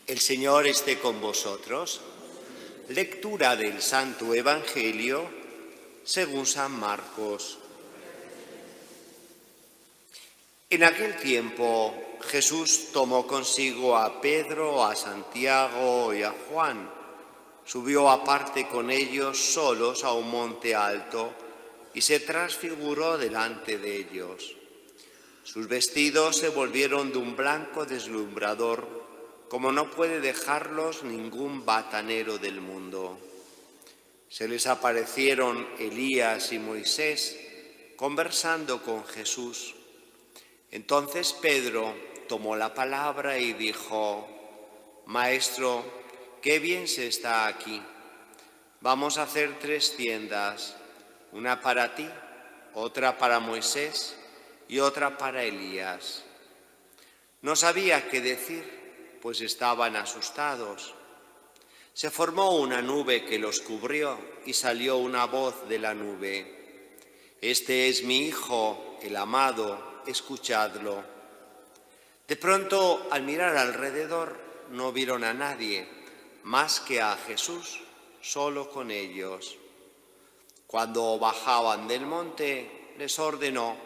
El Señor esté con vosotros. Lectura del Santo Evangelio según San Marcos. En aquel tiempo Jesús tomó consigo a Pedro, a Santiago y a Juan. Subió aparte con ellos solos a un monte alto y se transfiguró delante de ellos. Sus vestidos se volvieron de un blanco deslumbrador, como no puede dejarlos ningún batanero del mundo. Se les aparecieron Elías y Moisés conversando con Jesús. Entonces Pedro tomó la palabra y dijo: Maestro, qué bien se está aquí. Vamos a hacer 3 tiendas, una para ti, otra para Moisés y otra para Elías. No sabía qué decir, pues estaban asustados. Se formó una nube que los cubrió y salió una voz de la nube: Este es mi Hijo, el amado, escuchadlo. De pronto, al mirar alrededor, no vieron a nadie más que a Jesús, solo con ellos. Cuando bajaban del monte, les ordenó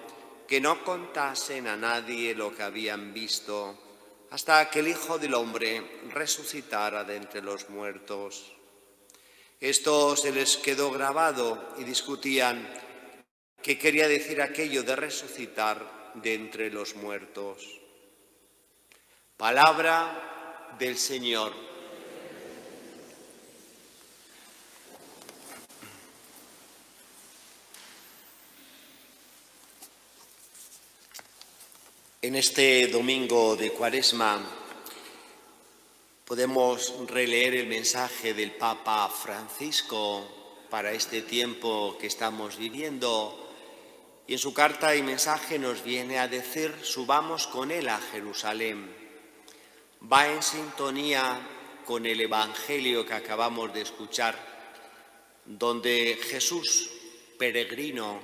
que no contasen a nadie lo que habían visto, hasta que el Hijo del Hombre resucitara de entre los muertos. Esto se les quedó grabado y discutían qué quería decir aquello de resucitar de entre los muertos. Palabra del Señor. En este domingo de Cuaresma podemos releer el mensaje del Papa Francisco para este tiempo que estamos viviendo, y en su carta y mensaje nos viene a decir: subamos con él a Jerusalén. Va en sintonía con el Evangelio que acabamos de escuchar, donde Jesús, peregrino,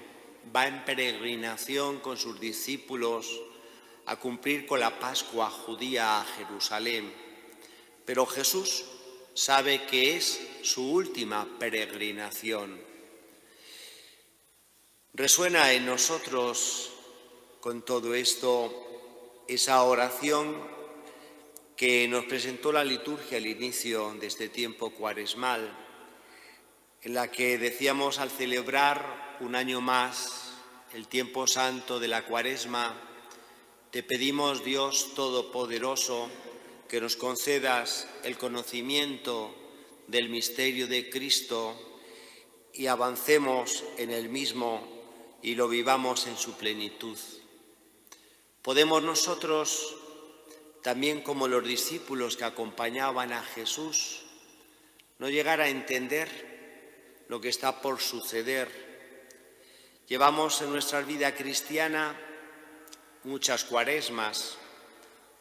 va en peregrinación con sus discípulos a cumplir con la Pascua judía a Jerusalén. Pero Jesús sabe que es su última peregrinación. Resuena en nosotros con todo esto esa oración que nos presentó la liturgia al inicio de este tiempo cuaresmal, en la que decíamos, al celebrar un año más el tiempo santo de la Cuaresma: te pedimos, Dios Todopoderoso, que nos concedas el conocimiento del misterio de Cristo y avancemos en el mismo y lo vivamos en su plenitud. Podemos nosotros, también como los discípulos que acompañaban a Jesús, no llegar a entender lo que está por suceder. Llevamos en nuestra vida cristiana muchas cuaresmas.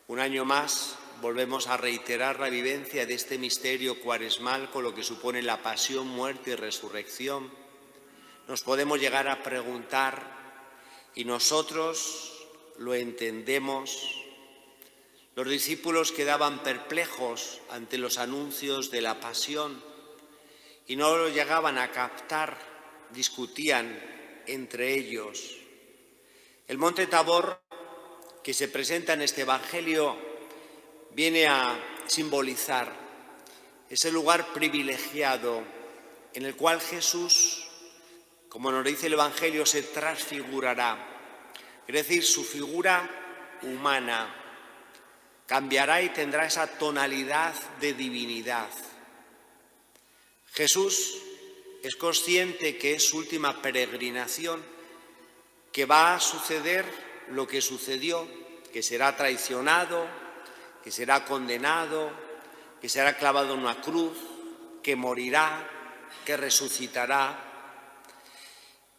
Un año más volvemos a reiterar la vivencia de este misterio cuaresmal con lo que supone la pasión, muerte y resurrección. Nos podemos llegar a preguntar: ¿y nosotros lo entendemos? Los discípulos quedaban perplejos ante los anuncios de la pasión y no lo llegaban a captar, discutían entre ellos. El monte Tabor, que se presenta en este Evangelio, viene a simbolizar ese lugar privilegiado en el cual Jesús, como nos dice el Evangelio, se transfigurará. Es decir, su figura humana cambiará y tendrá esa tonalidad de divinidad. Jesús es consciente que es su última peregrinación, que va a suceder lo que sucedió, que será traicionado, que será condenado, que será clavado en una cruz, que morirá, que resucitará.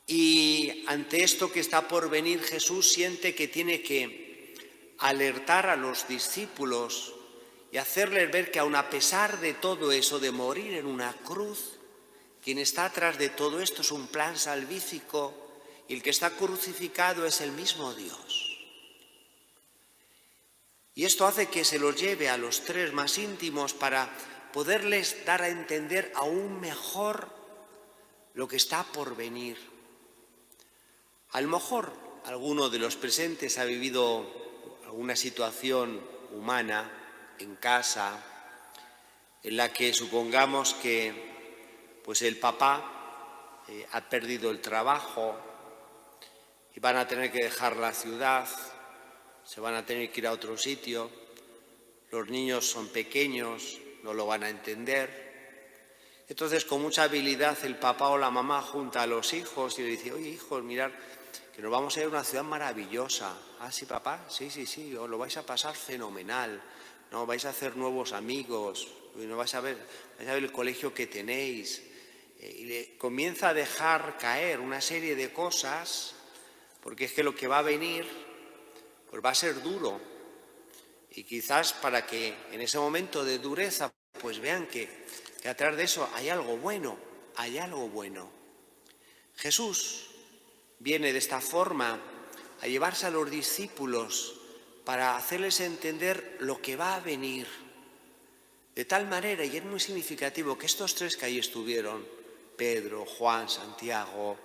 Y ante esto que está por venir, Jesús siente que tiene que alertar a los discípulos y hacerles ver que aun a pesar de todo eso, de morir en una cruz, quien está atrás de todo esto es un plan salvífico, y el que está crucificado es el mismo Dios. Y esto hace que se los lleve a los tres más íntimos para poderles dar a entender aún mejor lo que está por venir. A lo mejor alguno de los presentes ha vivido alguna situación humana en casa en la que supongamos que pues el papá ha perdido el trabajo y van a tener que dejar la ciudad, se van a tener que ir a otro sitio, los niños son pequeños, no lo van a entender. Entonces, con mucha habilidad, el papá o la mamá junta a los hijos y le dice: oye, hijos, mirad, que nos vamos a ir a una ciudad maravillosa. Ah, sí, papá, sí, os lo vais a pasar fenomenal, no, vais a hacer nuevos amigos, no vais a ver el colegio que tenéis. Y le comienza a dejar caer una serie de cosas, porque es que lo que va a venir pues va a ser duro. Y quizás para que en ese momento de dureza pues vean que atrás de eso hay algo bueno, hay algo bueno. Jesús viene de esta forma a llevarse a los discípulos para hacerles entender lo que va a venir. De tal manera, y es muy significativo, que estos tres que ahí estuvieron, Pedro, Juan, Santiago,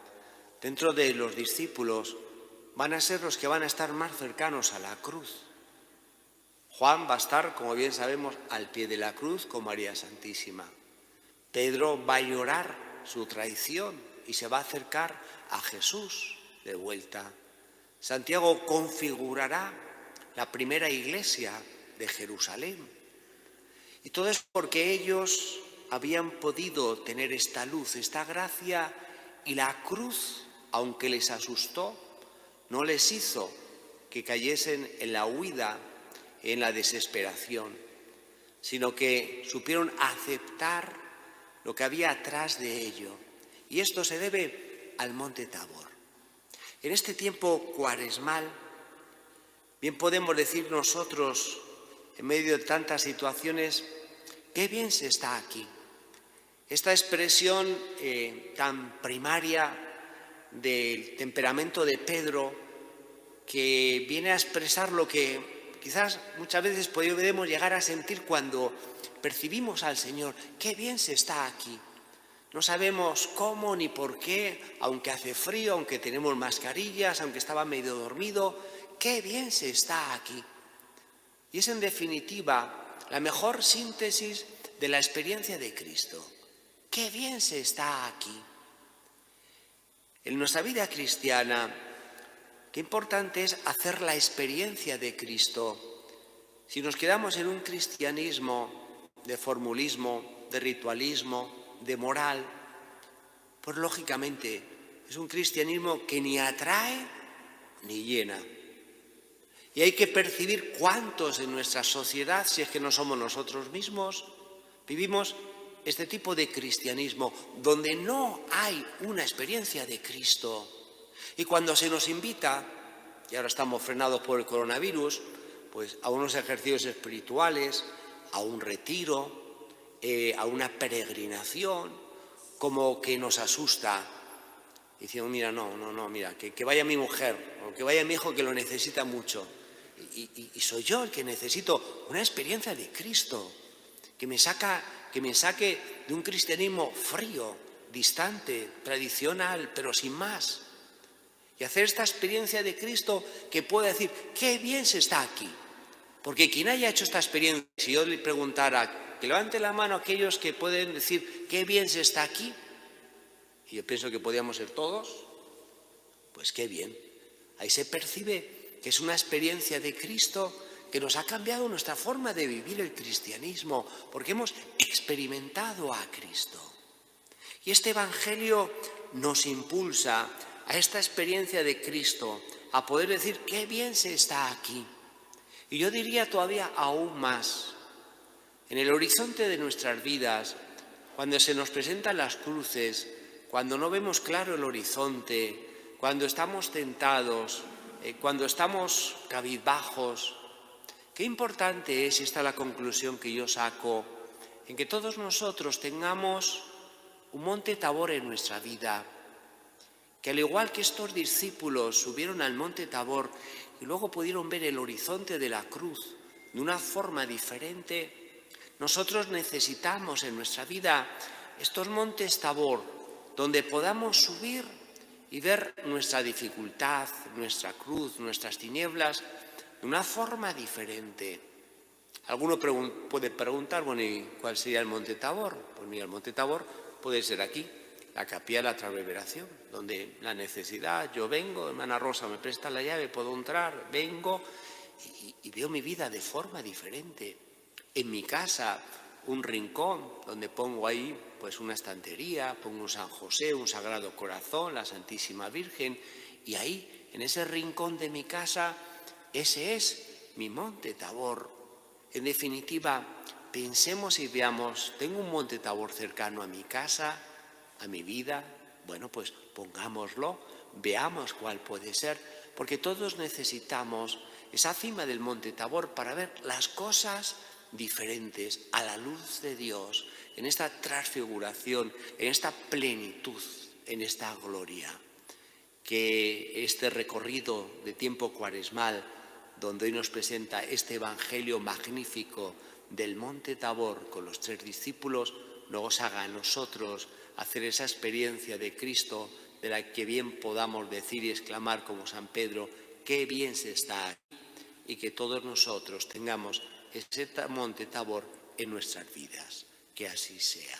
dentro de los discípulos, van a ser los que van a estar más cercanos a la cruz. Juan va a estar, como bien sabemos, al pie de la cruz con María Santísima. Pedro va a llorar su traición y se va a acercar a Jesús de vuelta. Santiago configurará la primera iglesia de Jerusalén. Y todo es porque ellos habían podido tener esta luz, esta gracia, y la cruz, aunque les asustó, no les hizo que cayesen en la huida, en la desesperación, sino que supieron aceptar lo que había atrás de ello. Y esto se debe al monte Tabor. En este tiempo cuaresmal, bien podemos decir nosotros, en medio de tantas situaciones, qué bien se está aquí. Esta expresión tan primaria del temperamento de Pedro, que viene a expresar lo que quizás muchas veces podemos llegar a sentir cuando percibimos al Señor. Qué bien se está aquí. No sabemos cómo ni por qué, aunque hace frío, aunque tenemos mascarillas, aunque estaba medio dormido, qué bien se está aquí. Y es en definitiva la mejor síntesis de la experiencia de Cristo. Qué bien se está aquí. En nuestra vida cristiana, qué importante es hacer la experiencia de Cristo. Si nos quedamos en un cristianismo de formulismo, de ritualismo, de moral, pues lógicamente es un cristianismo que ni atrae ni llena. Y hay que percibir cuántos en nuestra sociedad, si es que no somos nosotros mismos, vivimos este tipo de cristianismo donde no hay una experiencia de Cristo. Y cuando se nos invita, y ahora estamos frenados por el coronavirus, pues a unos ejercicios espirituales, a un retiro, a una peregrinación, como que nos asusta, diciendo: mira, mira, que vaya mi mujer, o que vaya mi hijo que lo necesita mucho. Y soy yo el que necesito una experiencia de Cristo, que me saque de un cristianismo frío, distante, tradicional, pero sin más. Y hacer esta experiencia de Cristo que pueda decir: qué bien se está aquí. Porque quien haya hecho esta experiencia, si yo le preguntara, que levante la mano a aquellos que pueden decir qué bien se está aquí, y yo pienso que podíamos ser todos, pues qué bien. Ahí se percibe que es una experiencia de Cristo que nos ha cambiado nuestra forma de vivir el cristianismo, porque hemos experimentado a Cristo. Y este Evangelio nos impulsa a esta experiencia de Cristo, a poder decir qué bien se está aquí. Y yo diría todavía aún más, en el horizonte de nuestras vidas, cuando se nos presentan las cruces, cuando no vemos claro el horizonte, cuando estamos tentados, cuando estamos cabizbajos, qué importante es, y esta es la conclusión que yo saco, en que todos nosotros tengamos un monte Tabor en nuestra vida, que al igual que estos discípulos subieron al monte Tabor y luego pudieron ver el horizonte de la cruz, de una forma diferente. Nosotros necesitamos en nuestra vida estos montes Tabor, donde podamos subir y ver nuestra dificultad, nuestra cruz, nuestras tinieblas, de una forma diferente. Alguno puede preguntar, bueno, ¿y cuál sería el monte Tabor? Pues mira, el monte Tabor puede ser aquí, la capilla de la Transfiguración, donde la necesidad, yo vengo, hermana Rosa me presta la llave, puedo entrar, vengo y veo mi vida de forma diferente. En mi casa, un rincón donde pongo ahí pues una estantería, pongo un San José, un Sagrado Corazón, la Santísima Virgen, y ahí, en ese rincón de mi casa, ese es mi monte Tabor. En definitiva, pensemos y veamos, ¿tengo un monte Tabor cercano a mi casa, a mi vida? Bueno, pues pongámoslo, veamos cuál puede ser, porque todos necesitamos esa cima del monte Tabor para ver las cosas diferentes a la luz de Dios, en esta transfiguración, en esta plenitud, en esta gloria. Que este recorrido de tiempo cuaresmal, donde hoy nos presenta este evangelio magnífico del monte Tabor con los 3 discípulos, nos haga a nosotros hacer esa experiencia de Cristo, de la que bien podamos decir y exclamar como San Pedro, qué bien se está aquí, y que todos nosotros tengamos ese monte Tabor en nuestras vidas. Que así sea.